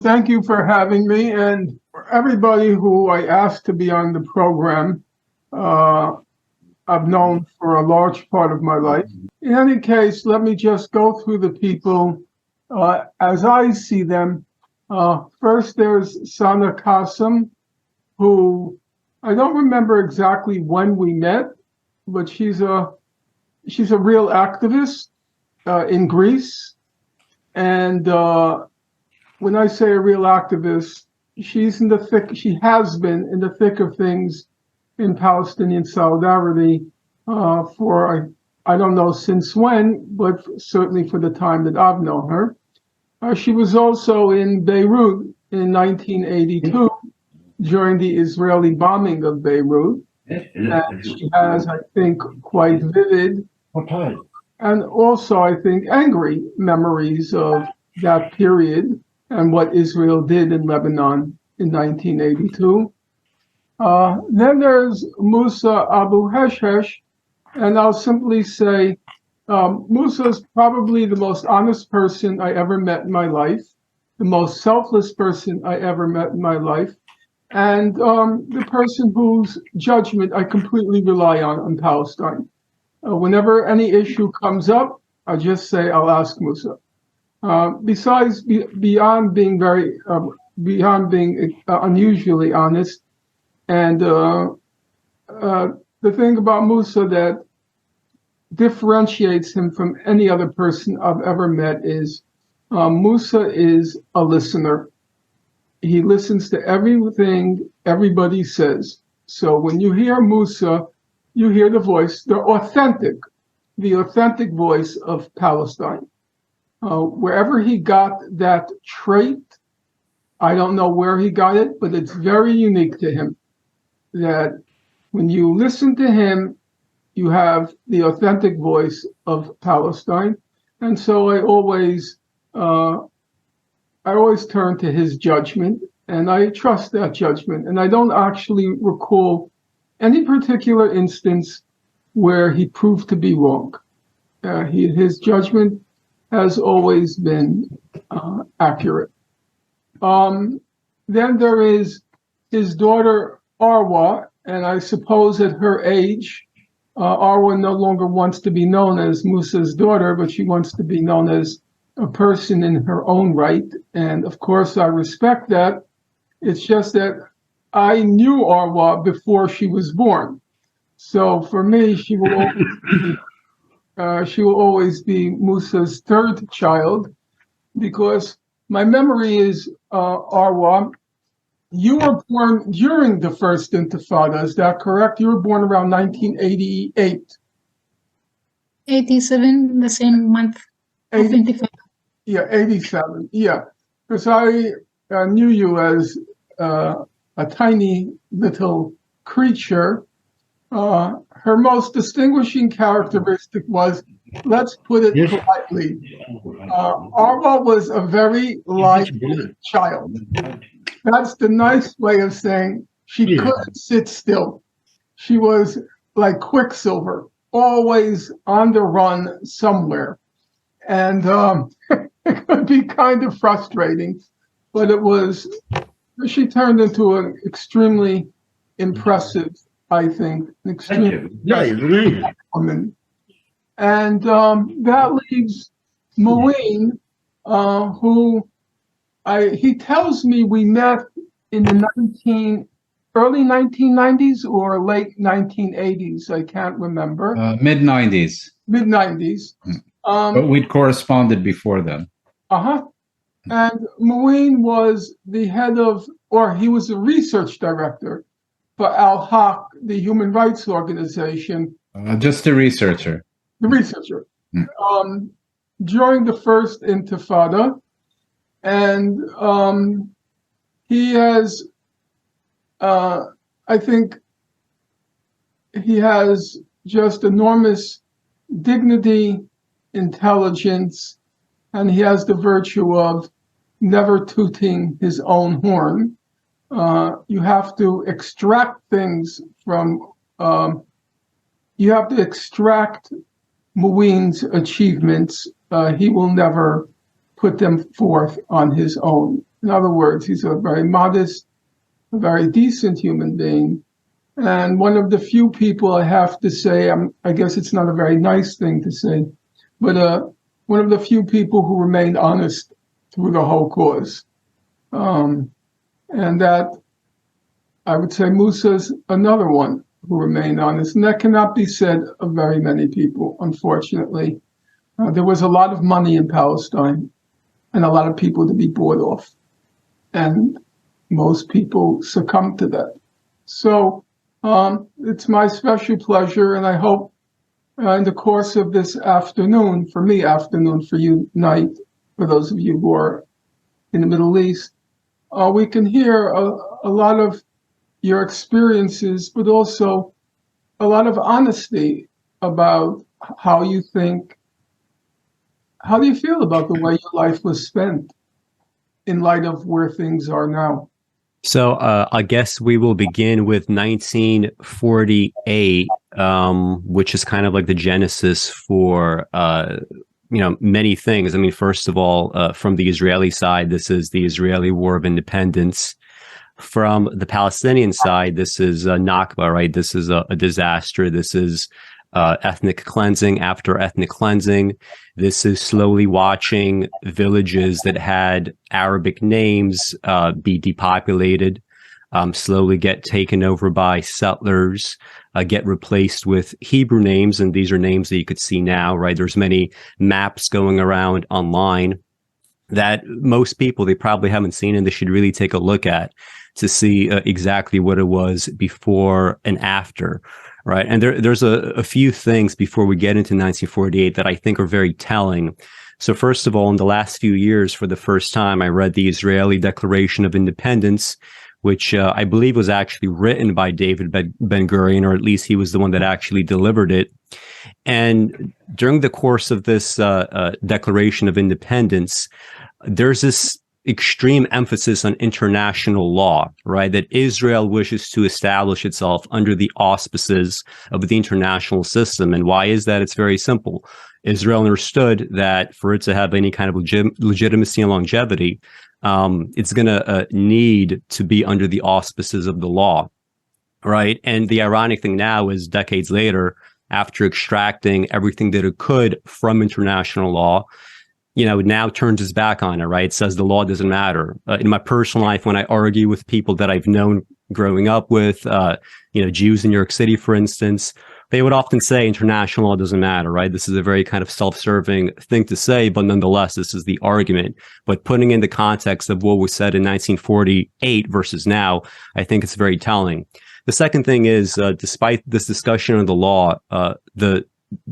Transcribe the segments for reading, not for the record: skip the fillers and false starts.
Thank you for having me, and for everybody who I asked to be on the program, uh, I've known for a large part of my life. In any case, let me just go through the people as I see them. First, there's Sana Kassem, who I don't remember exactly when we met, but she's a real activist in Greece, and when I say a real activist, she's in the thick. She has been in the thick of things in Palestinian solidarity for I don't know since when, but certainly for the time that I've known her. She was also in Beirut in 1982 during the Israeli bombing of Beirut, and she has, I think, quite vivid and also, I think, angry memories of that period and what Israel did in Lebanon in 1982. Then there's Musa Abu Hashhash, and I'll simply say Musa is probably the most honest person I ever met in my life, the most selfless person I ever met in my life, and the person whose judgment I completely rely on Palestine. Whenever any issue comes up, I just say, I'll ask Musa. Beyond being unusually honest, and the thing about Musa that differentiates him from any other person I've ever met is Musa is a listener. He listens to everything everybody says. So when you hear Musa, you hear the voice, the authentic voice of Palestine. Wherever he got that trait, I don't know where he got it, but it's very unique to him. That when you listen to him, you have the authentic voice of Palestine, and so I always turn to his judgment, and I trust that judgment. And I don't actually recall any particular instance where he proved to be wrong. His judgment has always been accurate. Then there is his daughter, Arwa, and I suppose at her age, Arwa no longer wants to be known as Musa's daughter, but she wants to be known as a person in her own right. And of course, I respect that. It's just that I knew Arwa before she was born. So for me, she will always be Musa's third child, because my memory is, Arwa, you were born during the first Intifada, is that correct? You were born around 1988. 87, the same month of Intifada. Yeah, 87, yeah. Because I knew you as a tiny little creature. Her most distinguishing characteristic was, let's put it politely, Arwa was a very lively child. That's the nice way of saying she couldn't sit still. She was like Quicksilver, always on the run somewhere. And it could be kind of frustrating, but she turned into an extremely impressive, I think, an extremely woman. And that leaves Mouin, who he tells me we met in the early 1990s or late 1980s. I can't remember. Mid-90s. Mid-90s. But we'd corresponded before then. And Mouin was the head of, or he was the research director for Al-Haq, the human rights organization. Just a researcher. The researcher. During the first Intifada. And he has, I think, he has just enormous dignity, intelligence, and he has the virtue of never tooting his own horn. You have to extract things from, you have to extract Mouin's achievements. He will never put them forth on his own. In other words, he's a very modest, a very decent human being. And one of the few people, I have to say, I guess it's not a very nice thing to say, but one of the few people who remained honest through the whole cause. And that, I would say, Musa's another one who remained honest. And that cannot be said of very many people, unfortunately. There was a lot of money in Palestine and a lot of people to be bought off. And most people succumbed to that. So it's my special pleasure, and I hope in the course of this afternoon, for me afternoon, for you night, for those of you who are in the Middle East, we can hear a lot of your experiences, but also a lot of honesty about how you think, how do you feel about the way your life was spent in light of where things are now? So I guess we will begin with 1948, which is kind of like the genesis for, many things. I mean, first of all, from the Israeli side, this is the Israeli War of Independence. From the Palestinian side, this is Nakba, right? This is a disaster. This is ethnic cleansing after ethnic cleansing. This is slowly watching villages that had Arabic names be depopulated, slowly get taken over by settlers, get replaced with Hebrew names. And these are names that you could see now, right? There's many maps going around online that most people, they probably haven't seen, and they should really take a look at to see exactly what it was before and after. Right. And there's a few things before we get into 1948 that I think are very telling. So first of all, in the last few years, for the first time, I read the Israeli Declaration of Independence, which I believe was actually written by David Ben-Gurion, or at least he was the one that actually delivered it. And during the course of this Declaration of Independence, there's this extreme emphasis on international law, right? That Israel wishes to establish itself under the auspices of the international system. And why is that? It's very simple. Israel understood that for it to have any kind of legitimacy and longevity, it's going to need to be under the auspices of the law, right? And the ironic thing now is, decades later, after extracting everything that it could from international law, it now turns its back on it, right? It says the law doesn't matter. In my personal life, when I argue with people that I've known growing up with, Jews in New York City, for instance, they would often say international law doesn't matter, right? This is a very kind of self-serving thing to say, but nonetheless, this is the argument. But putting in the context of what was said in 1948 versus now, I think it's very telling. The second thing is, despite this discussion on the law, the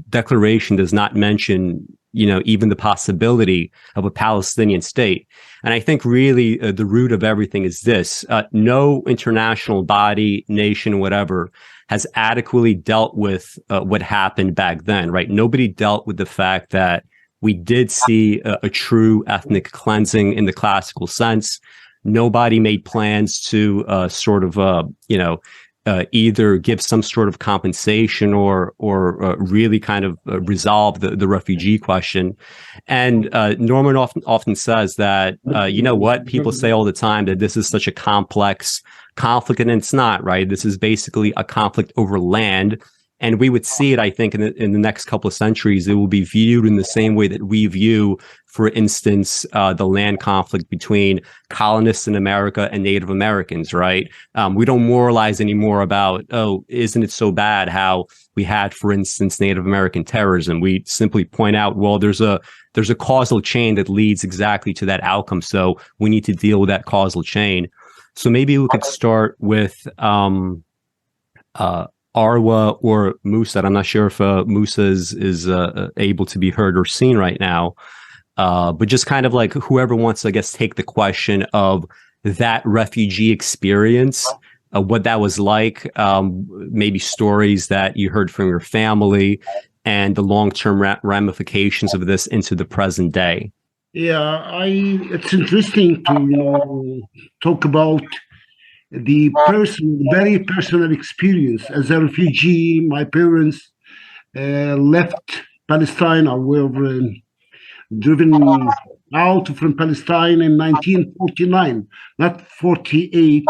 declaration does not mention even the possibility of a Palestinian state. And I think really the root of everything is this. No international body, nation, whatever, has adequately dealt with what happened back then, right? Nobody dealt with the fact that we did see a true ethnic cleansing in the classical sense. Nobody made plans to either give some sort of compensation or really kind of resolve the refugee question. And Norman often says that, people say all the time that this is such a complex conflict, and it's not, right? This is basically a conflict over land. And we would see it, I think, in the next couple of centuries, it will be viewed in the same way that we view, for instance, the land conflict between colonists in America and Native Americans, right? We don't moralize anymore about, isn't it so bad how we had, for instance, Native American terrorism? We simply point out, well, there's a causal chain that leads exactly to that outcome. So we need to deal with that causal chain. So maybe we could start with Arwa or Musa. I'm not sure if Musa is able to be heard or seen right now, but just kind of like whoever wants to, I guess, take the question of that refugee experience, what that was like, maybe stories that you heard from your family, and the long-term ramifications of this into the present day. Yeah, it's interesting to talk about the very personal experience. As a refugee, my parents left Palestine, or were driven out from Palestine in 1949, not 48.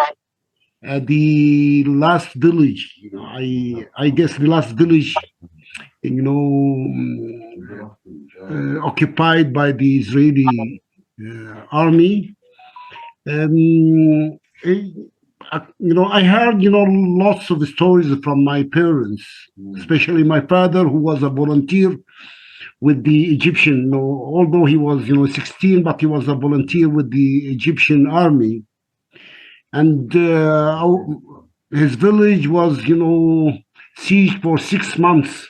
The last village, I guess the last village, occupied by the Israeli army. I heard, lots of stories from my parents, especially my father, who was a volunteer with the Egyptian, although he was, 16, but he was a volunteer with the Egyptian army. And his village was, sieged for 6 months.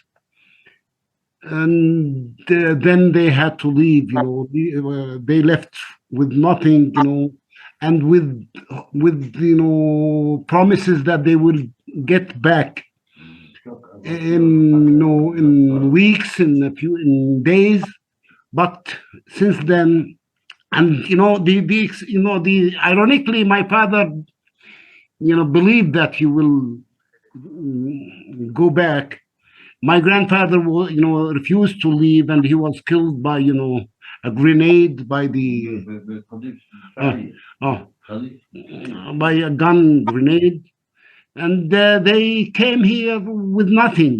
And then they had to leave, they left with nothing, and with promises that they will get back in weeks, in days. But since then, and ironically, my father believed that he will go back. My grandfather refused to leave, and he was killed by a grenade, by by a gun grenade. And they came here with nothing,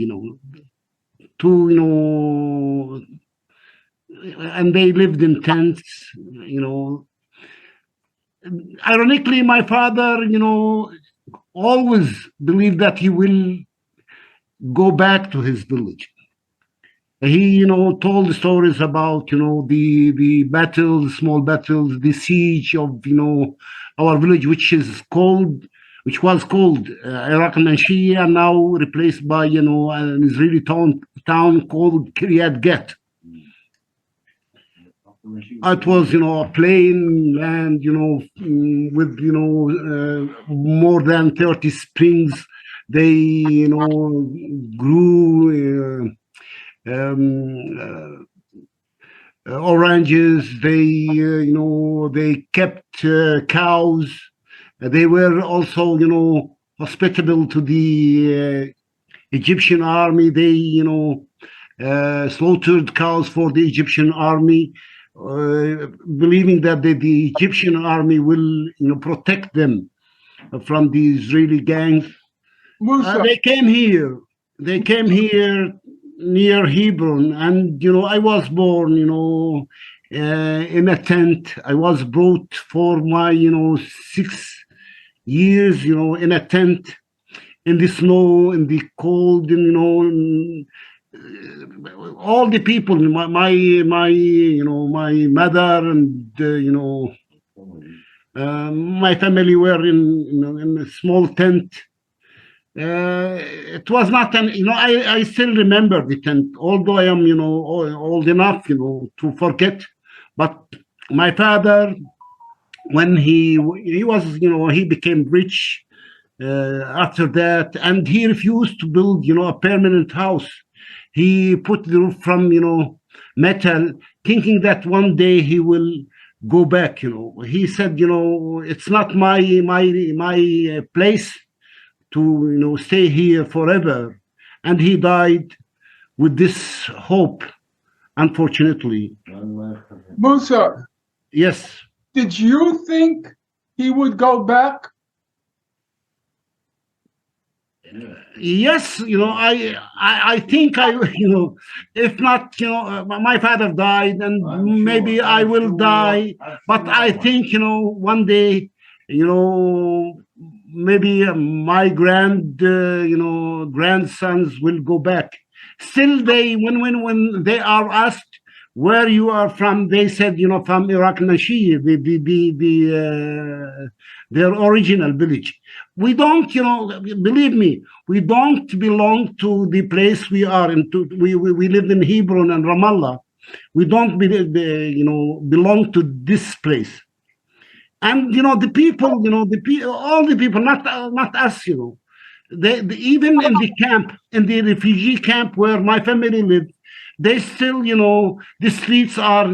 and they lived in tents, Ironically, my father, always believed that he will go back to his village. He, told stories about, the battles, small battles, the siege of, our village, which was called Iraq al-Manshiyya, now replaced by, an Israeli town called Kiryat Gat. It was, a plain land, with, more than 30 springs. They, grew oranges. They, they kept cows. They were also, hospitable to the Egyptian army. They, slaughtered cows for the Egyptian army, believing that the Egyptian army will, protect them from the Israeli gangs. They came here. They came here near Hebron, and I was born, in a tent. I was brought for my, 6 years, in a tent, in the snow, in the cold, all the people, my mother and my family were in a small tent. It was not I still remember the tent, although I am old enough to forget. But my father, when he was he became rich after that, and he refused to build a permanent house. He put the roof from metal, thinking that one day he will go back. He said, it's not my place to stay here forever. And he died with this hope, unfortunately. Musa, Yes. did you think he would go back? Yes, I think if not, my father died, and maybe I will die. But I think, one day, maybe my grandsons will go back. Still, when they are asked where you are from, they said, from Iraq al-Manshiyya, their original village. We don't, believe me, we don't belong to the place we are in. We live in Hebron and Ramallah. We don't belong to this place. And the people, all the people, not us, even in the camp, in the refugee camp where my family lived, they still, the streets are,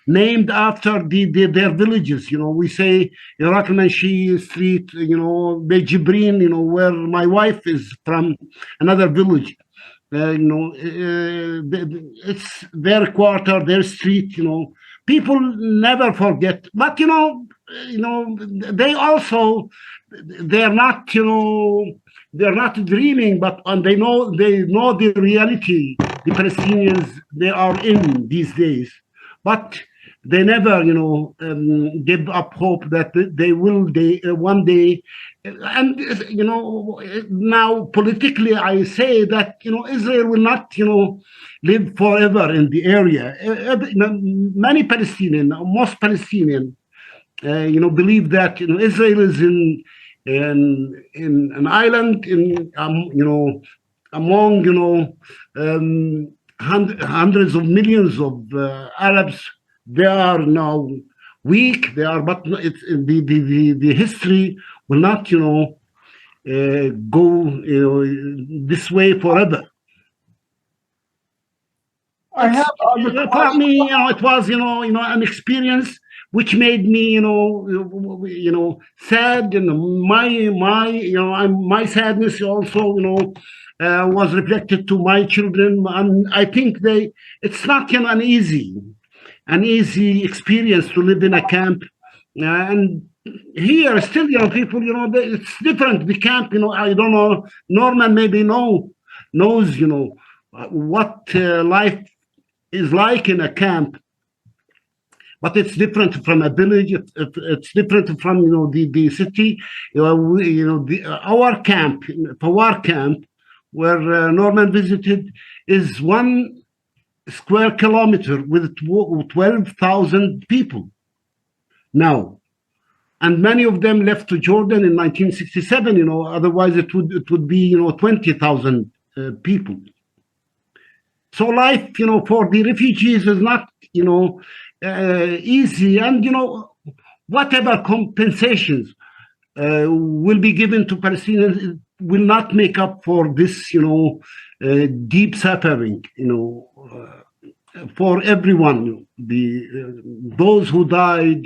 named after their villages. We say Iraq al-Manshiyya Street, Beit Jibrin, where my wife is from, another village. It's their quarter, their street, people never forget. But they also, they're not dreaming, but they know the reality the Palestinians they are in these days. But they never give up hope that they will one day. And now politically I say that Israel will not live forever in the area. Many Palestinian, most Palestinian believe that Israel is in an island among hundreds of millions of Arabs. They are now weak. They are, but it's the history will not go this way forever. I have For me, it was an experience which made me sad. My sadness also was reflected to my children, and I think it's not an easy experience to live in a camp. And here still people it's different. The camp I don't know, Norman maybe knows what life is like in a camp, but it's different from a village. It's different from the city. Our camp, Pawar camp, where Norman visited, is 1 square kilometer with 12,000 people now, and many of them left to Jordan in 1967. Otherwise it would be 20,000 people. So life for the refugees is not easy, and whatever compensations will be given to Palestinians will not make up for this deep suffering for everyone. Those who died,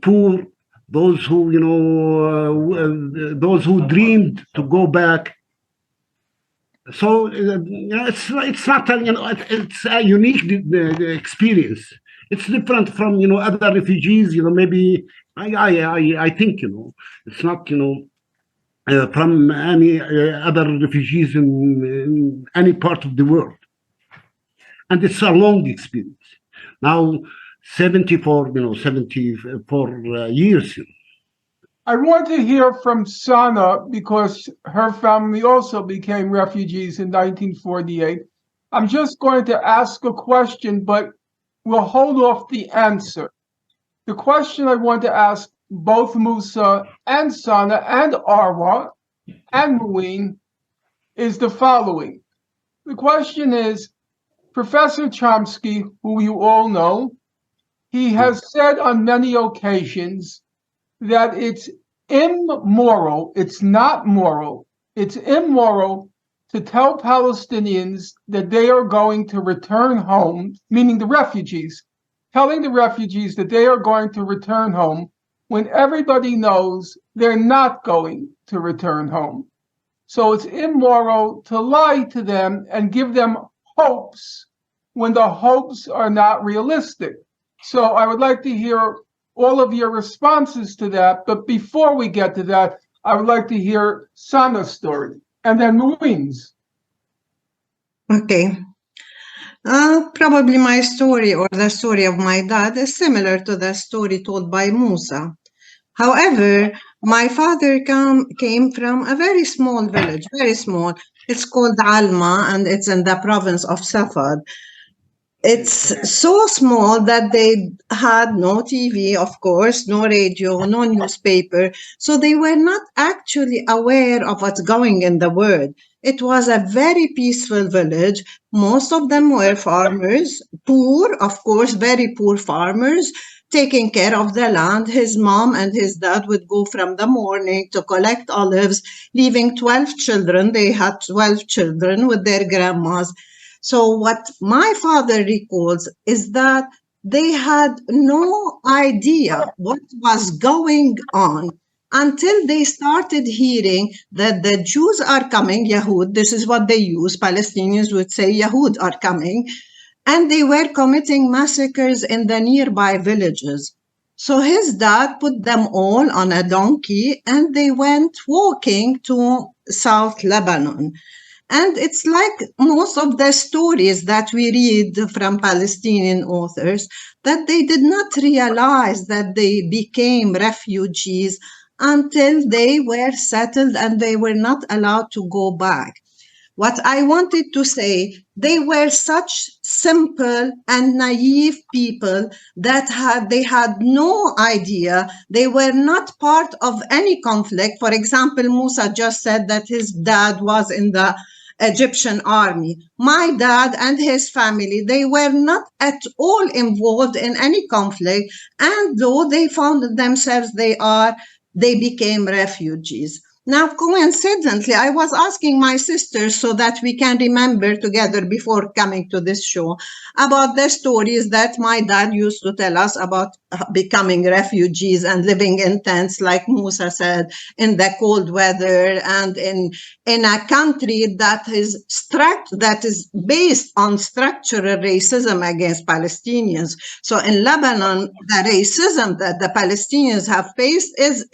poor, those who dreamed to go back. So it's not it's a unique experience. It's different from other refugees. Maybe I think it's not from any other refugees in any part of the world, and it's a long experience. Now 74 years. I want to hear from Sana because her family also became refugees in 1948. I'm just going to ask a question, but we'll hold off the answer. The question I want to ask both Musa and Sana and Arwa and Mouin is the following. The question is, Professor Chomsky, who you all know, he has said on many occasions that it's immoral, it's not moral, it's immoral to tell Palestinians that they are going to return home, meaning the refugees, telling the refugees that they are going to return home when everybody knows they're not going to return home. So it's immoral to lie to them and give them hopes when the hopes are not realistic. So I would like to hear all of your responses to that. But before we get to that, I would like to hear Sana's story and then Mouin's. Okay. Probably my story or the story of my dad is similar to the story told by Musa. However, my father came from a very small village, very small. It's called Alma, and it's in the province of Safad. It's so small that they had no TV, of course, no radio, no newspaper. So they were not actually aware of what's going in the world. It was a very peaceful village. Most of them were farmers, poor, of course, very poor farmers, taking care of the land. His mom and his dad would go from the morning to collect olives, leaving 12 children. They had 12 children with their grandmas. So what my father recalls is that they had no idea what was going on until they started hearing that the Jews are coming, Yahud, this is what they use, Palestinians would say Yahud are coming, and they were committing massacres in the nearby villages. So his dad put them all on a donkey and they went walking to South Lebanon. And it's like most of the stories that we read from Palestinian authors, that they did not realize that they became refugees until they were settled and they were not allowed to go back. What I wanted to say, they were such simple and naive people that they had no idea. They were not part of any conflict. For example, Musa just said that his dad was in the Egyptian army. My dad and his family, they were not at all involved in any conflict. And though they found themselves, they became refugees. Now, coincidentally, I was asking my sisters so that we can remember together before coming to this show about the stories that my dad used to tell us about becoming refugees and living in tents, like Musa said, in the cold weather and in a country that is based on structural racism against Palestinians. So in Lebanon, the racism that the Palestinians have faced is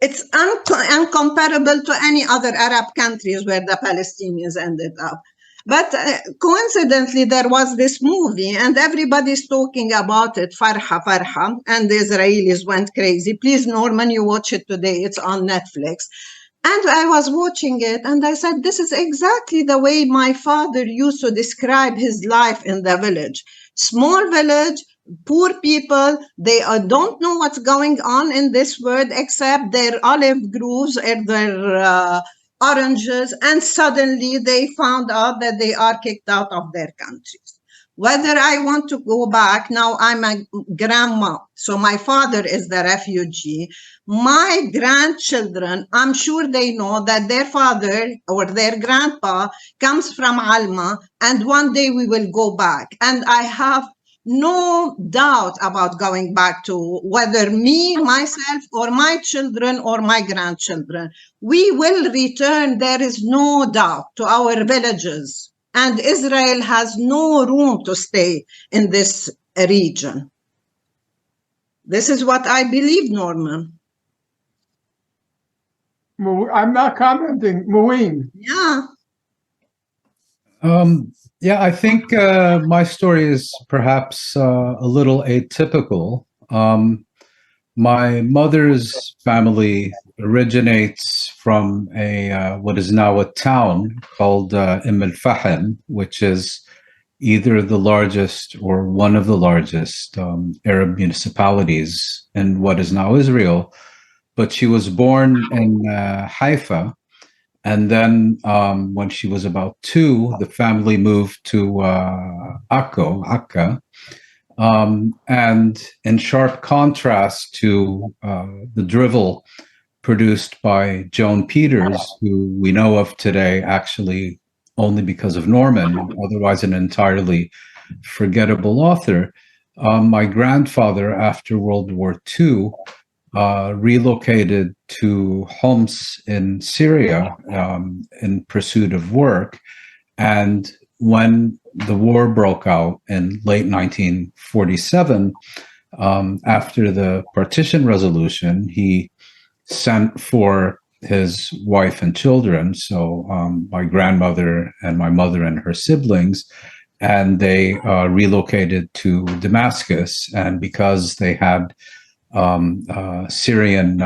it's uncomparable to any other Arab countries where the Palestinians ended up. But coincidentally, there was this movie and everybody's talking about it, Farha, Farha, and the Israelis went crazy. Please, Norman, you watch it today. It's on Netflix. And I was watching it and I said, this is exactly the way my father used to describe his life in the village. Small village, poor people, they don't know what's going on in this world except their olive groves and their oranges, and suddenly they found out that they are kicked out of their countries. Whether I want to go back, now I'm a grandma, so my father is the refugee. My grandchildren, I'm sure they know that their father or their grandpa comes from Alma, and one day we will go back. And I have no doubt about going back to whether me, myself, or my children or my grandchildren. We will return, there is no doubt, to our villages. And Israel has no room to stay in this region. This is what I believe, Norman. I'm not commenting. Mouin. Yeah. Yeah, I think my story is perhaps a little atypical. My mother's family originates from what is now a town called Al-Fahim, which is either the largest or one of the largest Arab municipalities in what is now Israel. But she was born in Haifa. And then when she was about 2, the family moved to Akka. And in sharp contrast to the drivel produced by Joan Peters, who we know of today actually only because of Norman, otherwise an entirely forgettable author, my grandfather, after World War II, relocated to Homs in Syria in pursuit of work. And when the war broke out in late 1947, after the partition resolution, he sent for his wife and children, so my grandmother and my mother and her siblings, and they relocated to Damascus. And because they had Syrian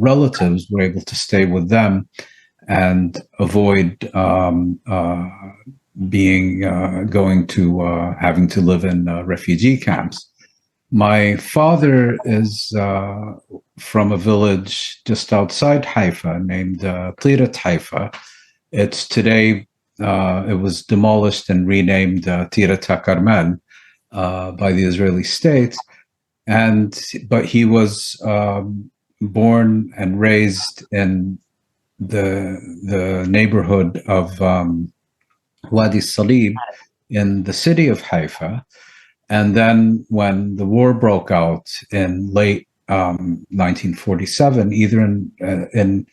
relatives, were able to stay with them and avoid going to having to live in refugee camps. My father is from a village just outside Haifa named Tirat Haifa. It's today, it was demolished and renamed Tirat HaKarmel by the Israeli state. But he was born and raised in the neighborhood of Wadi Salib in the city of Haifa. And then when the war broke out in late 1947, either in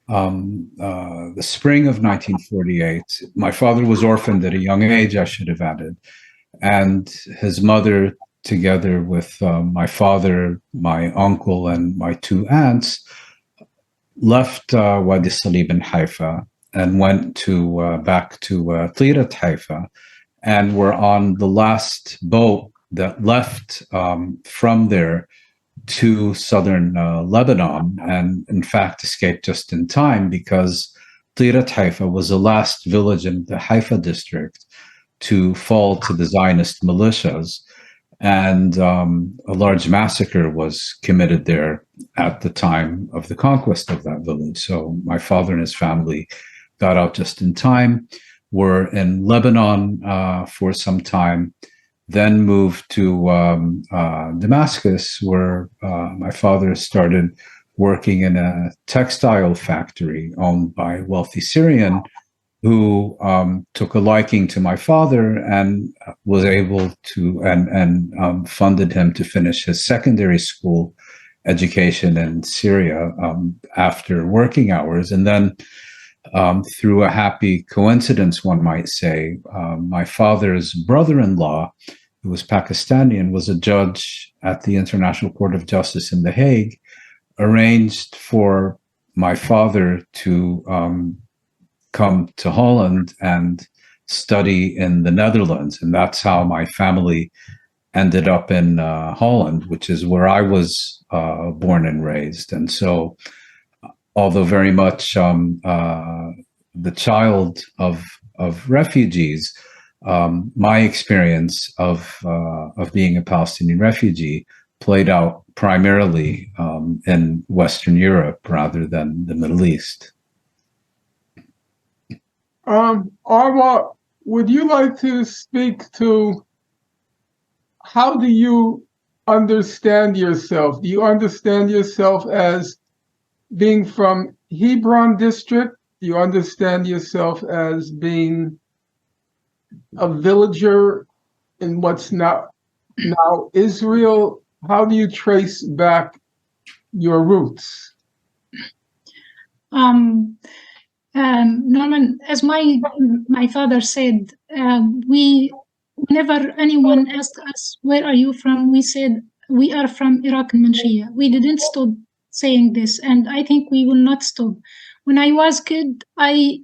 the spring of 1948. My father was orphaned at a young age, I should have added, and his mother, together with my father, my uncle, and my two aunts, left Wadi Salib in Haifa and went to back to Tirat Haifa, and were on the last boat that left from there to southern Lebanon, and in fact escaped just in time because Tirat Haifa was the last village in the Haifa district to fall to the Zionist militias, and a large massacre was committed there at the time of the conquest of that village. So my father and his family got out just in time, were in Lebanon for some time, then moved to Damascus, where my father started working in a textile factory owned by a wealthy Syrian who took a liking to my father and was able to, and funded him to finish his secondary school education in Syria after working hours. And then through a happy coincidence, one might say, my father's brother-in-law, who was Pakistani and was a judge at the International Court of Justice in The Hague, arranged for my father to come to Holland and study in the Netherlands. And that's how my family ended up in Holland, which is where I was born and raised. And so, although very much the child of refugees, my experience of being a Palestinian refugee played out primarily in Western Europe rather than the Middle East. Arwa, would you like to speak to how do you understand yourself? Do you understand yourself as being from Hebron district? Do you understand yourself as being a villager in what's now Israel? How do you trace back your roots? Norman, as my father said, whenever anyone asked us, where are you from? We said, we are from Iraq and Manshia. We didn't stop saying this, and I think we will not stop. When I was a kid, I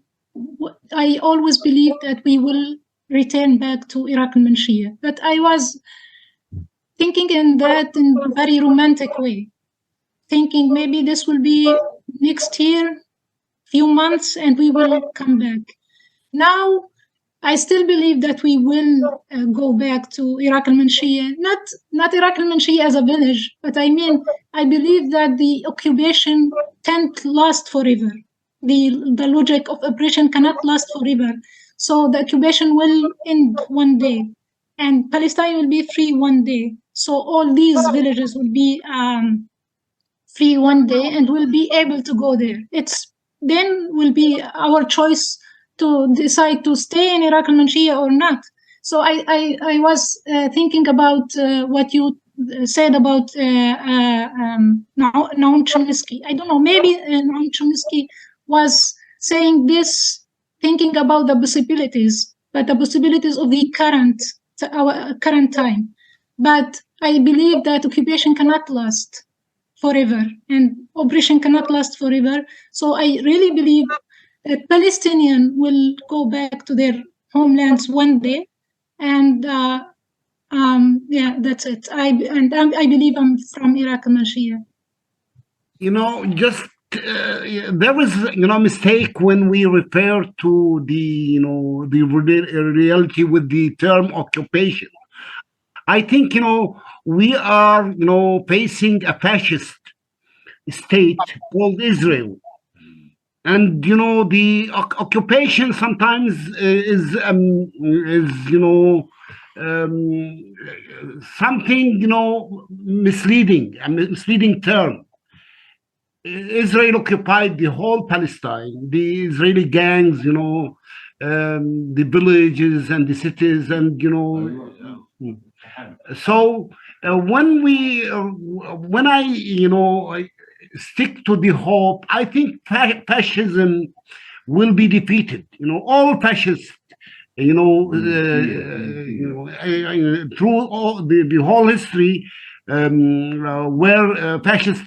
always believed that we will return back to Iraq and Manshia, but I was thinking in a very romantic way, thinking maybe this will be next year, few months, and we will come back. Now, I still believe that we will go back to Iraq al-Manshia, not Iraq al-Manshia as a village, but I mean, I believe that the occupation can't last forever. The logic of oppression cannot last forever. So the occupation will end one day, and Palestine will be free one day. So all these villages will be free one day, and we'll be able to go there. Then will be our choice to decide to stay in Iraq al-Manshia or not. So I was thinking about what you said about Noam Chomsky. I don't know, maybe Noam Chomsky was saying this, thinking about the possibilities, but the possibilities of the our current time. But I believe that occupation cannot last forever, and oppression cannot last forever. So I really believe that Palestinians will go back to their homelands one day, and yeah, that's it. I believe I'm from Iraq and Manshia. Just there is mistake when we refer to the the reality with the term occupation. I think we are facing a fascist state called Israel. And the occupation sometimes is something misleading, a misleading term. Israel occupied the whole Palestine, the Israeli gangs, the villages and the cities, and so when I stick to the hope. I think fascism will be defeated. All fascists, through all the whole history, where fascist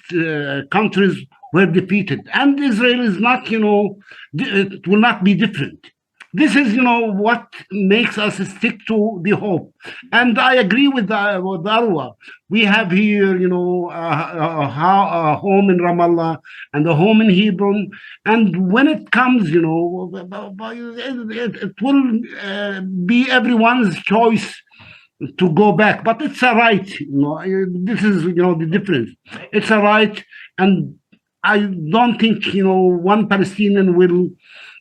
countries were defeated, and Israel is not, it will not be different. This is, what makes us stick to the hope. And I agree with Arwa. We have here, a home in Ramallah and a home in Hebron. And when it comes, it will be everyone's choice to go back. But it's a right. This is, the difference. It's a right. And I don't think, one Palestinian will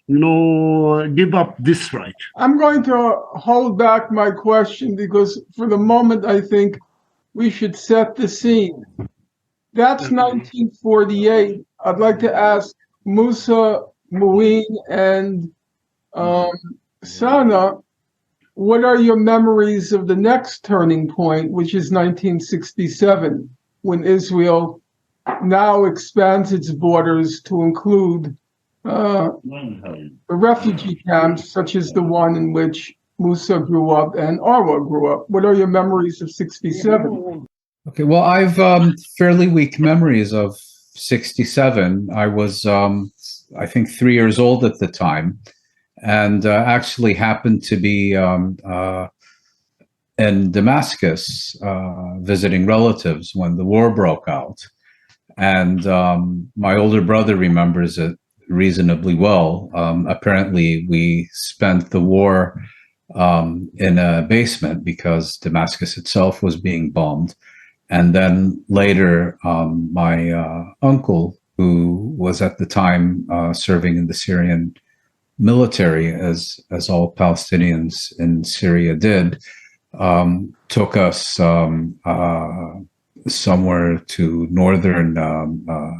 give up this right. I'm going to hold back my question because for the moment, I think we should set the scene. That's 1948. I'd like to ask Musa, Mouin, and Sana, what are your memories of the next turning point, which is 1967, when Israel now expands its borders to include the refugee camps, such as the one in which Musa grew up and Arwa grew up? What are your memories of 67? Okay, well, I've fairly weak memories of 67. I was, I think, 3 years old at the time, and actually happened to be in Damascus visiting relatives when the war broke out. And my older brother remembers it reasonably well. Apparently, we spent the war in a basement because Damascus itself was being bombed. And then later, my uncle, who was at the time serving in the Syrian military, as all Palestinians in Syria did, took us somewhere to northern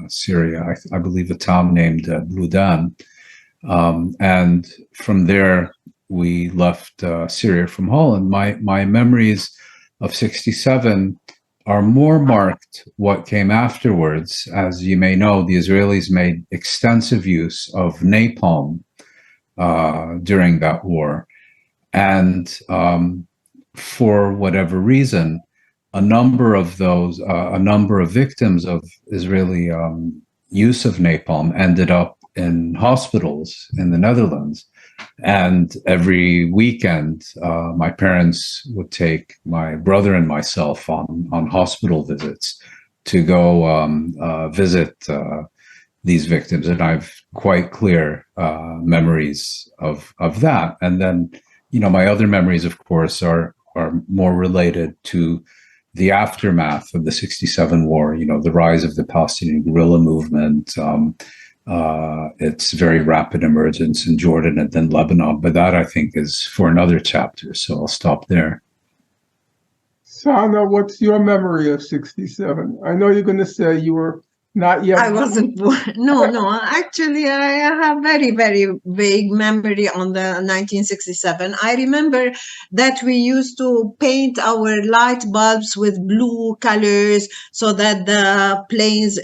Syria, I believe a town named Bludan. And from there, we left Syria from Holland. My memories of 67 are more marked what came afterwards. As you may know, the Israelis made extensive use of napalm during that war. And for whatever reason, a number of victims of Israeli use of napalm ended up in hospitals in the Netherlands. And every weekend, my parents would take my brother and myself on hospital visits to go visit these victims. And I've quite clear memories of that. And then, my other memories, of course, are more related to the aftermath of the 67 war, the rise of the Palestinian guerrilla movement, its very rapid emergence in Jordan and then Lebanon. But that, I think, is for another chapter. So I'll stop there. Sana, what's your memory of 67? I know you're going to say you were not yet. I wasn't born. No. Actually, I have very, very vague memory on the 1967. I remember that we used to paint our light bulbs with blue colors so that the planes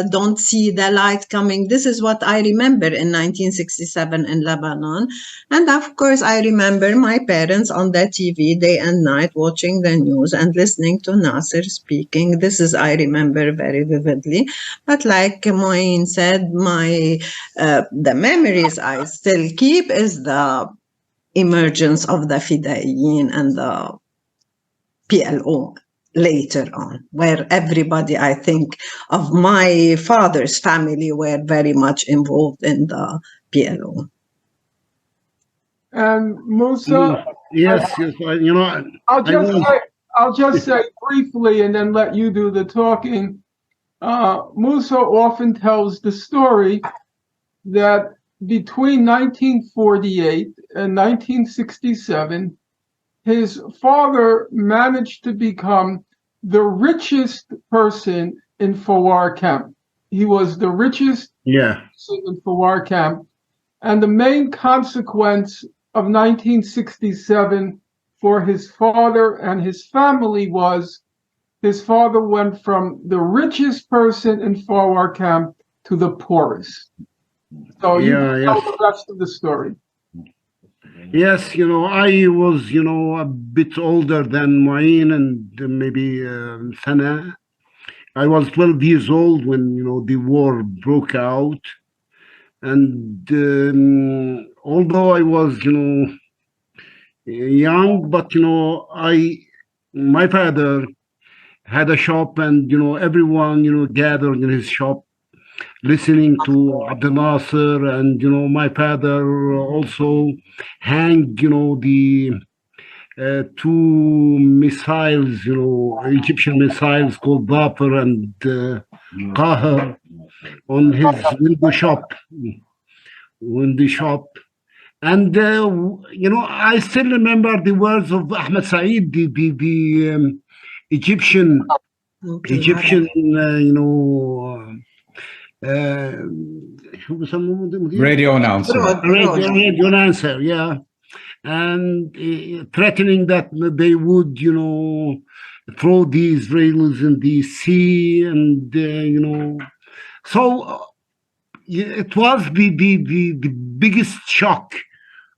don't see the light coming. This is what I remember in 1967 in Lebanon. And of course, I remember my parents on the TV day and night watching the news and listening to Nasser speaking. This is, I remember very vividly. But like Mouin said, the memories I still keep is the emergence of the Fidaiyin and the PLO later on, where everybody, I think, of my father's family were very much involved in the PLO. And Musa, Yes, I'll just say briefly, and then let you do the talking. Musa often tells the story that between 1948 and 1967, his father managed to become the richest person in Fawar camp. He was the richest person in Fawar camp. And the main consequence of 1967 for his father and his family was his father went from the richest person in Farwar camp to the poorest. So you can tell the rest of the story. Yes, I was, a bit older than Mouin and maybe Sana. I was 12 years old when, the war broke out. And although I was, young, but, my father had a shop and, everyone, gathered in his shop listening to Abdel Nasser, and my father also hanged the two missiles, Egyptian missiles called Dhafar and Qahar on his window shop. And I still remember the words of Ahmed Said, the Egyptian Radio announcer. Radio announcer, yeah. And threatening that they would, throw the Israelis in the sea, and so it was the biggest shock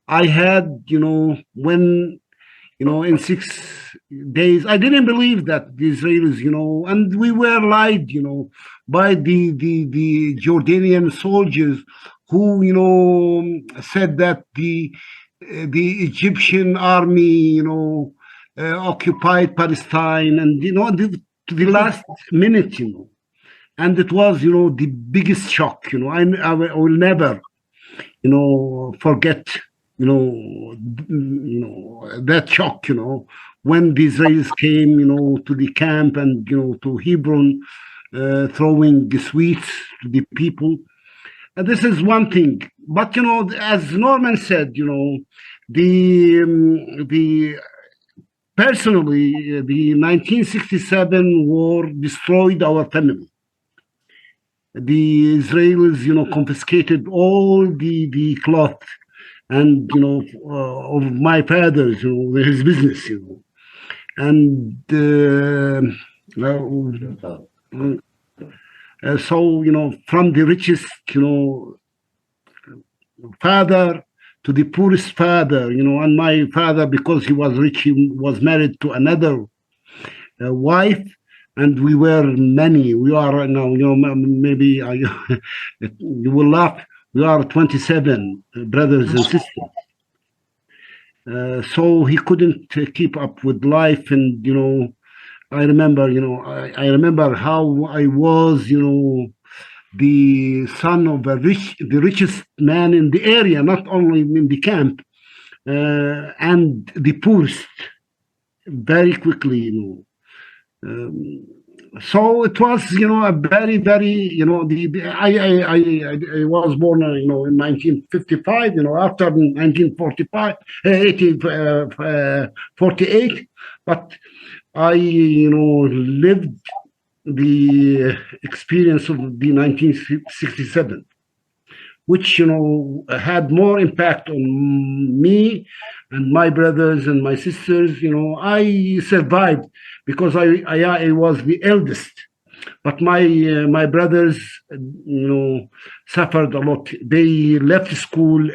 I had, when in 6 days, I didn't believe that the Israelis, and we were lied, by the Jordanian soldiers who, said that the Egyptian army, occupied Palestine, and to the last minute, and it was, the biggest shock. I will never, forget, that shock. When the Israelis came, to the camp and to Hebron, throwing the sweets to the people. And this is one thing. But as Norman said, the personally, the 1967 war destroyed our family. The Israelis, confiscated all the cloth and of my father's, his business, and so from the richest, father to the poorest father, and my father, because he was rich, he was married to another wife, and we were many. We are now, maybe you will laugh. We are 27 brothers and sisters. So he couldn't keep up with life, and I remember, I remember how I was, the son of the richest man in the area, not only in the camp, and the poorest, very quickly, so it was, a very, very, I was born, in 1955, after 1945, 48, but I, lived the experience of the 1967, which, had more impact on me and my brothers and my sisters. I survived because I was the eldest, but my brothers, suffered a lot. They left school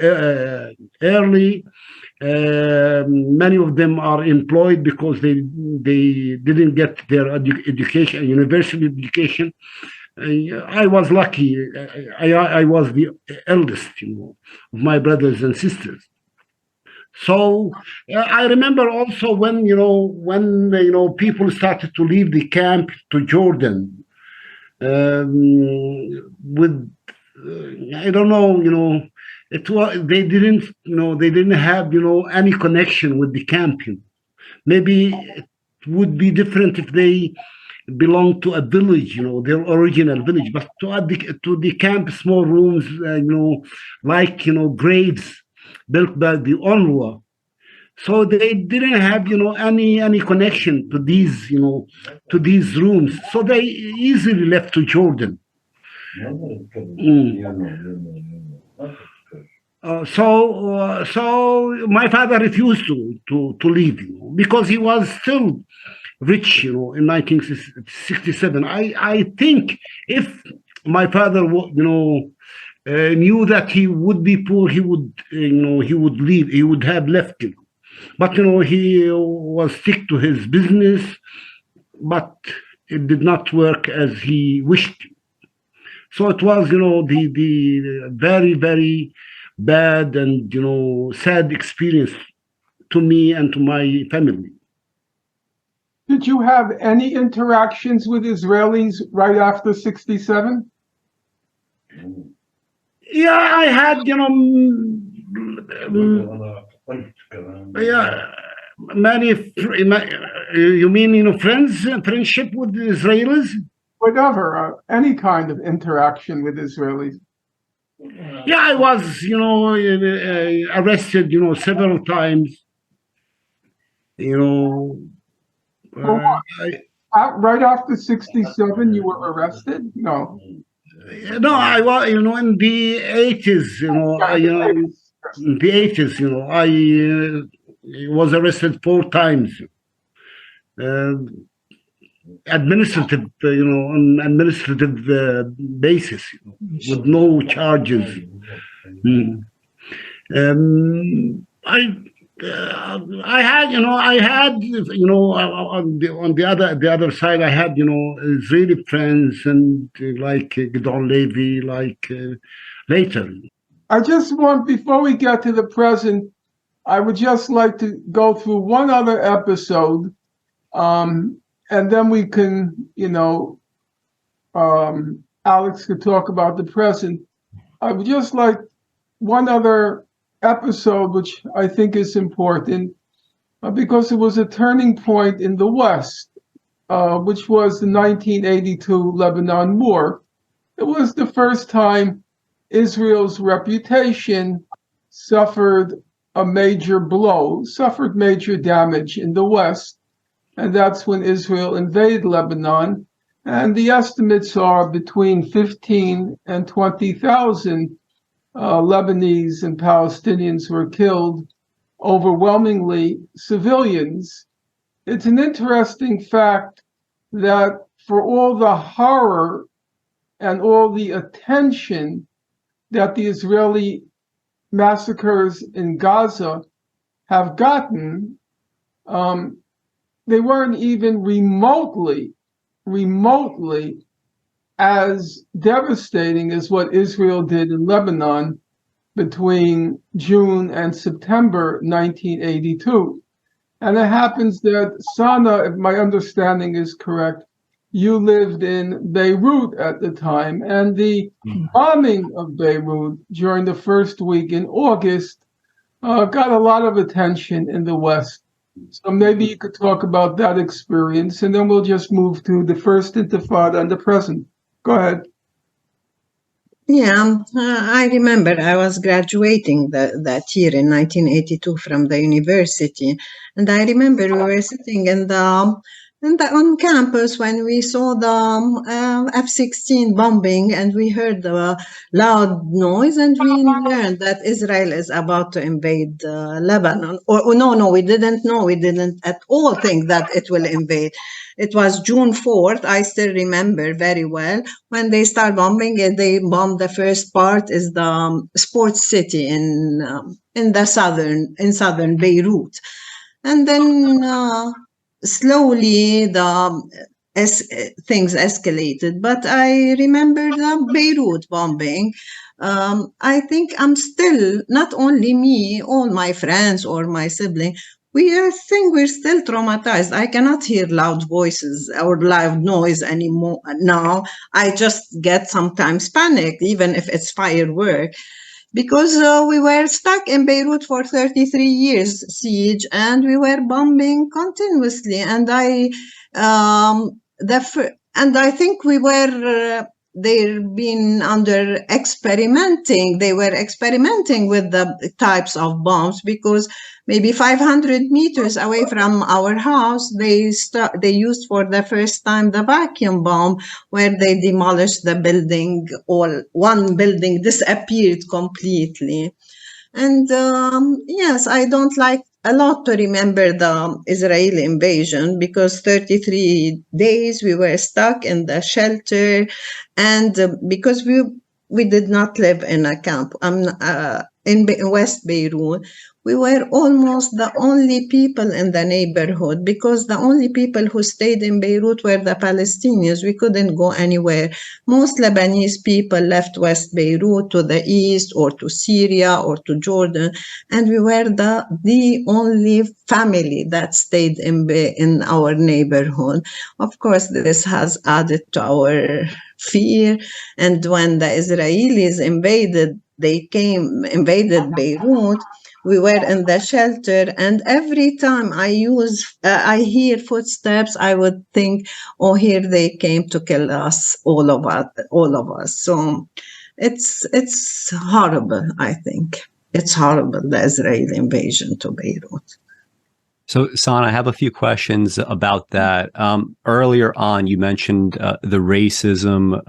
early. Many of them are employed because they didn't get their education, university education. I was lucky. I was the eldest, of my brothers and sisters. So I remember also when people started to leave the camp to Jordan, with I don't know, it was they didn't have any connection with the camp. Maybe it would be different if they belonged to a village, their original village, but to the camp, small rooms, like graves built by the UNRWA. So they didn't have, any connection to these, to these rooms. So they easily left to Jordan. So my father refused to leave, because he was still rich, in 1967. I think if my father, knew that he would be poor, he would, he would leave. He would have left, But he was stick to his business, but it did not work as he wished. So it was, the very, very bad and sad experience to me and to my family. Did you have any interactions with Israelis right after 67? Yeah, I had, many, you mean, friendship with Israelis? Whatever, any kind of interaction with Israelis. Yeah, I was, arrested, several times. Right after 67, you were arrested? No. No, I was, in the 80s, in the 80s, I was arrested 4 times. Administrative, on administrative basis, with no charges. I had, on the other side, I had, Israeli friends and like Gidon Levy, like later. I just want, before we get to the present, I would just like to go through one other episode, and then we can, Alex could talk about the present. I would just like one other episode, which I think is important, because it was a turning point in the West, which was the 1982 Lebanon War. It was the first time Israel's reputation suffered a major blow, suffered major damage in the West, and that's when Israel invaded Lebanon. And the estimates are between 15 and 20,000 Lebanese and Palestinians were killed, overwhelmingly civilians. It's an interesting fact that for all the horror and all the attention that the Israeli massacres in Gaza have gotten, they weren't even remotely as devastating as what Israel did in Lebanon between June and September 1982. And it happens that, Sana, if my understanding is correct, you lived in Beirut at the time, and the bombing of Beirut during the first week in August got a lot of attention in the West. So maybe you could talk about that experience, and then we'll just move to the first Intifada and the present. Go ahead. Yeah, I remember I was graduating that year in 1982 from the university, and I remember we were sitting on campus when we saw the F-16 bombing, and we heard the loud noise, and we learned that Israel is about to invade Lebanon. No, we didn't know. We didn't at all think that it will invade. It was June 4th. I still remember very well when they start bombing. They bombed the first part is the sports city in southern Beirut, and then slowly things escalated. But I remember the Beirut bombing. I think I'm still, not only me, all my friends or my sibling, we're still traumatized. I cannot hear loud voices or loud noise anymore now. I just get sometimes panic, even if it's firework, because we were stuck in Beirut for 33 years, siege, and we were bombing continuously. And I think we were they've been experimenting. They were experimenting with the types of bombs, because maybe 500 meters away from our house, they used for the first time the vacuum bomb, where they demolished the building. One building disappeared completely. And yes, I don't like a lot to remember the Israeli invasion, because 33 days we were stuck in the shelter, and because we did not live in a camp. In West Beirut, we were almost the only people in the neighborhood, because the only people who stayed in Beirut were the Palestinians. We couldn't go anywhere. Most Lebanese people left West Beirut to the east or to Syria or to Jordan, and we were the only family that stayed in our neighborhood. Of course, this has added to our fear, and when the Israelis invaded Beirut, we were in the shelter, and every time I hear footsteps, I would think, oh, here they came to kill us, all of us. So it's horrible. I think it's horrible, the Israeli invasion to Beirut. So, Sana, I have a few questions about that. Earlier on, you mentioned the racism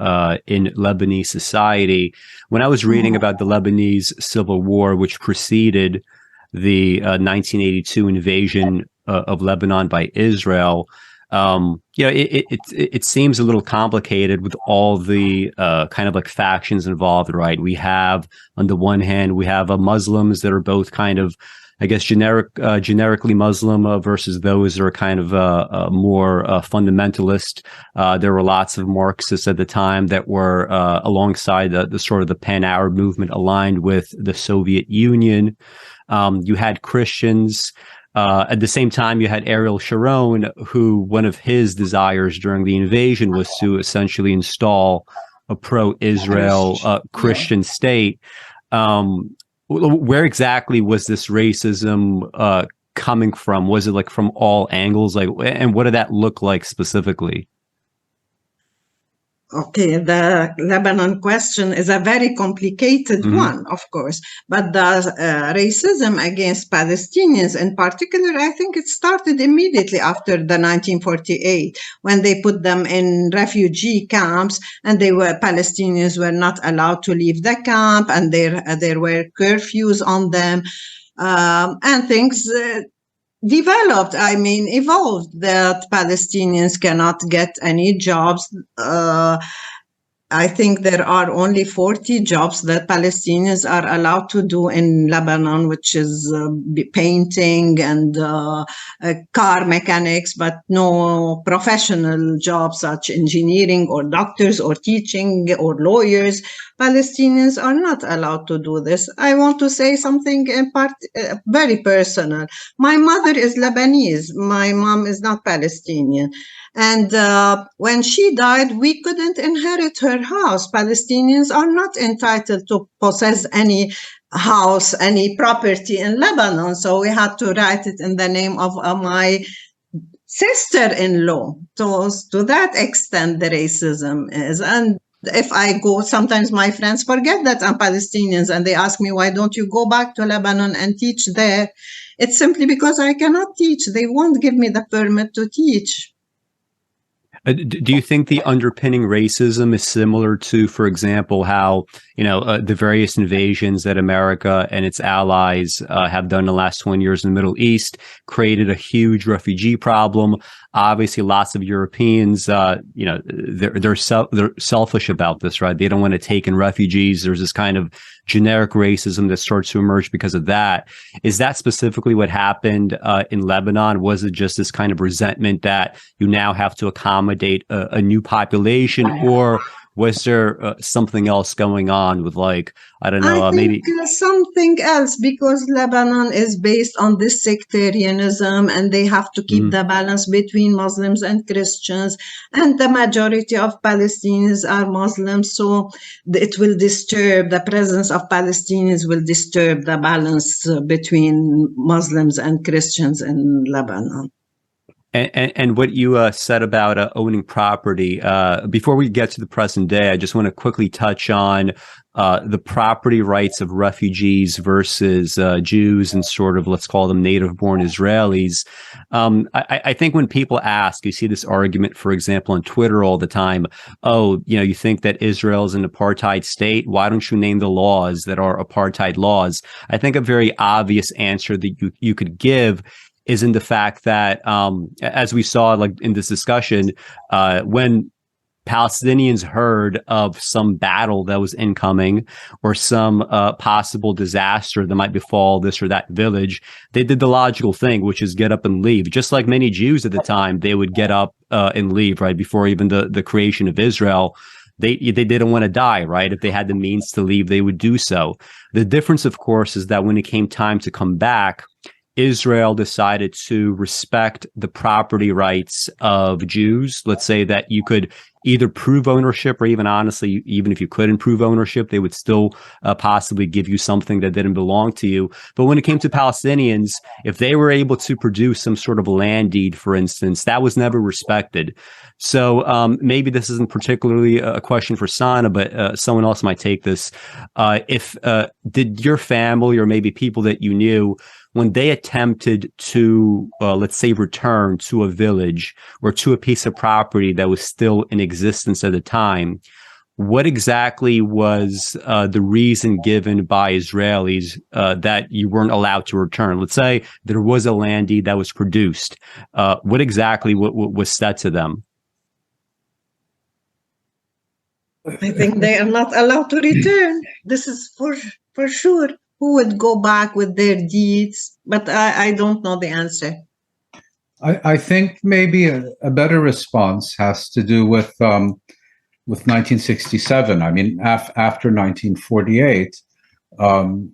in Lebanese society. When I was reading about the Lebanese civil war, which preceded the 1982 invasion of Lebanon by Israel, it seems a little complicated with all the kind of like factions involved, right? We have, on the one hand, we have Muslims that are both kind of, I guess, generically Muslim versus those that are kind of more fundamentalist. There were lots of Marxists at the time that were alongside the sort of the pan-Arab movement aligned with the Soviet Union. You had Christians. At the same time, you had Ariel Sharon, who one of his desires during the invasion was to essentially install a pro-Israel Christian state. Where exactly was this racism coming from? Was it like from all angles? Like, and what did that look like specifically? Okay, the Lebanon question is a very complicated one, of course, but the racism against Palestinians in particular, I think it started immediately after the 1948, when they put them in refugee camps, and Palestinians were not allowed to leave the camp, and there were curfews on them, and things evolved, that Palestinians cannot get any jobs. I think there are only 40 jobs that Palestinians are allowed to do in Lebanon, which is painting and car mechanics, but no professional jobs such engineering or doctors or teaching or lawyers. Palestinians are not allowed to do this. I want to say something in part very personal. My mother is Lebanese. My mom is not Palestinian. And when she died, we couldn't inherit her house. Palestinians are not entitled to possess any house, any property in Lebanon. So we had to write it in the name of my sister-in-law. So to that extent, the racism is. And if I go, sometimes my friends forget that I'm Palestinians, and they ask me, why don't you go back to Lebanon and teach there? It's simply because I cannot teach. They won't give me the permit to teach. Do you think the underpinning racism is similar to, for example, how, the various invasions that America and its allies have done in the last 20 years in the Middle East created a huge refugee problem? Obviously, lots of Europeans, they're selfish about this, right? They don't want to take in refugees. There's this kind of generic racism that starts to emerge because of that. Is that specifically what happened in Lebanon? Was it just this kind of resentment that you now have to accommodate a new population, or was there something else going on with, like, I don't know, maybe something else, because Lebanon is based on this sectarianism, and they have to keep the balance between Muslims and Christians, and the majority of Palestinians are Muslims, so the presence of Palestinians will disturb the balance between Muslims and Christians in Lebanon. And what you said about owning property, before we get to the present day, I just want to quickly touch on the property rights of refugees versus Jews and sort of, let's call them native-born Israelis. I think when people ask, you see this argument, for example, on Twitter all the time, oh, you think that Israel is an apartheid state? Why don't you name the laws that are apartheid laws? I think a very obvious answer that you could give is in the fact that, as we saw, like in this discussion, when Palestinians heard of some battle that was incoming or some possible disaster that might befall this or that village, they did the logical thing, which is get up and leave. Just like many Jews at the time, they would get up and leave, right? Before even the creation of Israel. They didn't want to die, right? If they had the means to leave, they would do so. The difference, of course, is that when it came time to come back, Israel decided to respect the property rights of Jews. Let's say that you could either prove ownership, or even honestly, even if you couldn't prove ownership, they would still possibly give you something that didn't belong to you. But when it came to Palestinians, if they were able to produce some sort of land deed, for instance, that was never respected. So maybe this isn't particularly a question for Sana, but someone else might take this. Did your family or maybe people that you knew, when they attempted to, let's say, return to a village or to a piece of property that was still in existence at the time, what exactly was the reason given by Israelis that you weren't allowed to return? Let's say there was a land deed that was produced. What exactly was said to them? I think they are not allowed to return. This is for sure. Who would go back with their deeds? But I don't know the answer. I think maybe a better response has to do with 1967. I mean, after 1948, the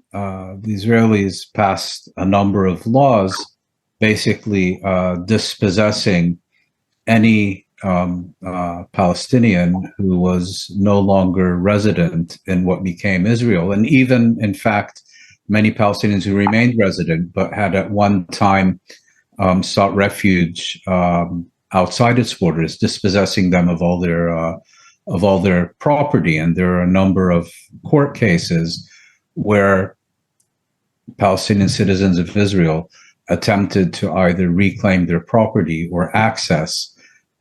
Israelis passed a number of laws basically dispossessing any Palestinian who was no longer resident in what became Israel. And even, in fact, many Palestinians who remained resident but had at one time sought refuge outside its borders, dispossessing them of all their property. And there are a number of court cases where Palestinian citizens of Israel attempted to either reclaim their property or access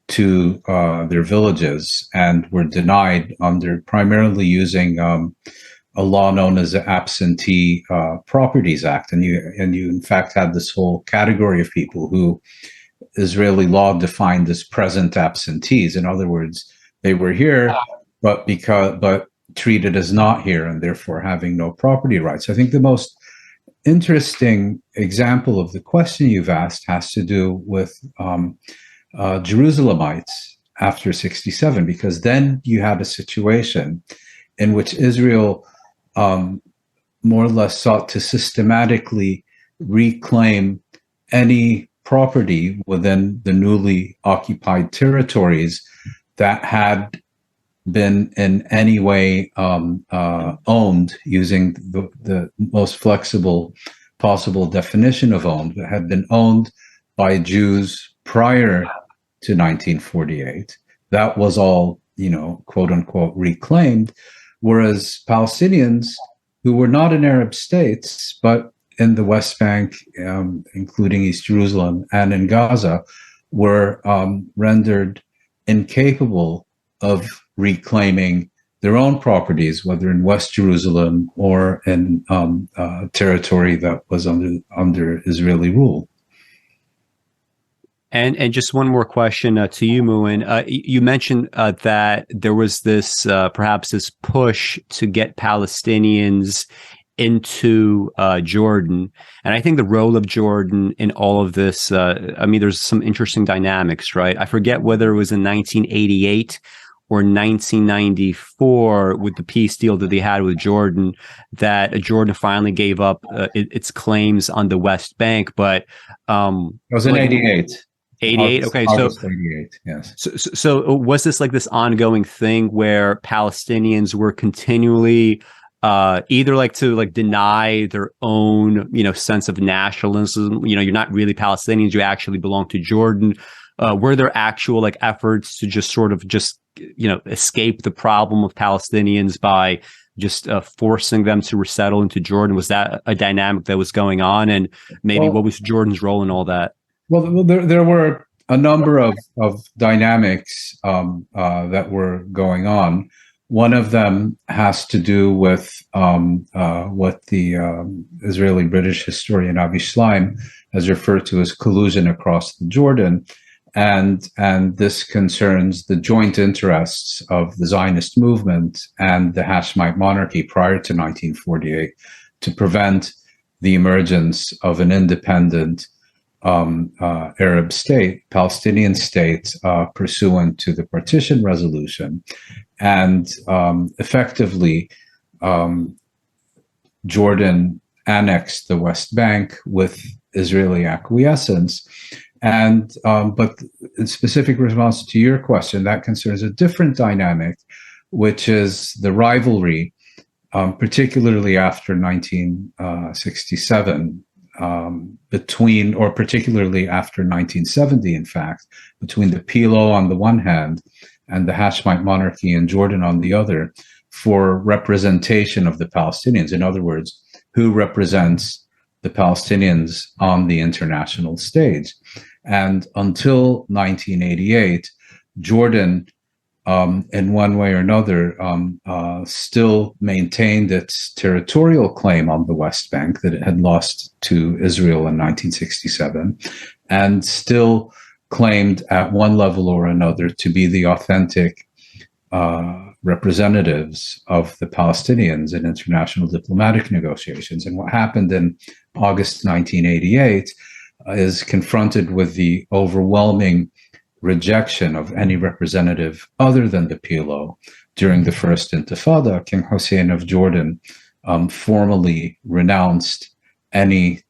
to their villages and were denied under primarily using a law known as the Absentee Properties Act. And you in fact had this whole category of people who Israeli law defined as present absentees. In other words, they were here, but treated as not here and therefore having no property rights. I think the most interesting example of the question you've asked has to do with Jerusalemites after 67, because then you had a situation in which Israel more or less sought to systematically reclaim any property within the newly occupied territories that had been in any way owned, using the most flexible possible definition of owned, that had been owned by Jews prior to 1948. That was all, quote unquote, reclaimed. Whereas Palestinians who were not in Arab states, but in the West Bank, including East Jerusalem and in Gaza, were rendered incapable of reclaiming their own properties, whether in West Jerusalem or in territory that was under Israeli rule. And just one more question to you, Mouin. You mentioned that there was this perhaps this push to get Palestinians into Jordan. And I think the role of Jordan in all of this, there's some interesting dynamics, right? I forget whether it was in 1988 or 1994 with the peace deal that they had with Jordan, that Jordan finally gave up its claims on the West Bank. But it was in 88. 88. Okay, August 88. Yes. So was this like this ongoing thing where Palestinians were continually either like to like deny their own, sense of nationalism. You're not really Palestinians. You actually belong to Jordan. Were there actual like efforts to just sort of escape the problem of Palestinians by just forcing them to resettle into Jordan? Was that a dynamic that was going on? And maybe what was Jordan's role in all that? Well, there were a number of dynamics that were going on. One of them has to do with what the Israeli-British historian Avi Schleim has referred to as collusion across the Jordan. And this concerns the joint interests of the Zionist movement and the Hashemite monarchy prior to 1948 to prevent the emergence of an independent Arab state, Palestinian state, pursuant to the partition resolution. And effectively, Jordan annexed the West Bank with Israeli acquiescence. And but in specific response to your question, that concerns a different dynamic, which is the rivalry, particularly after 1967, particularly after 1970, in fact, between the PLO on the one hand and the Hashemite monarchy in Jordan on the other, for representation of the Palestinians. In other words, who represents the Palestinians on the international stage. And until 1988, Jordan, in one way or another, still maintained its territorial claim on the West Bank that it had lost to Israel in 1967, and still claimed at one level or another to be the authentic representatives of the Palestinians in international diplomatic negotiations. And what happened in August 1988 is confronted with the overwhelming rejection of any representative other than the PLO during the First Intifada. King Hussein of Jordan formally renounced any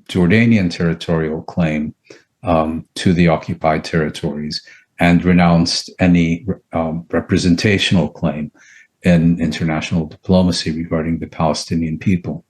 Jordanian territorial claim to the occupied territories and renounced any representational claim in international diplomacy regarding the Palestinian people.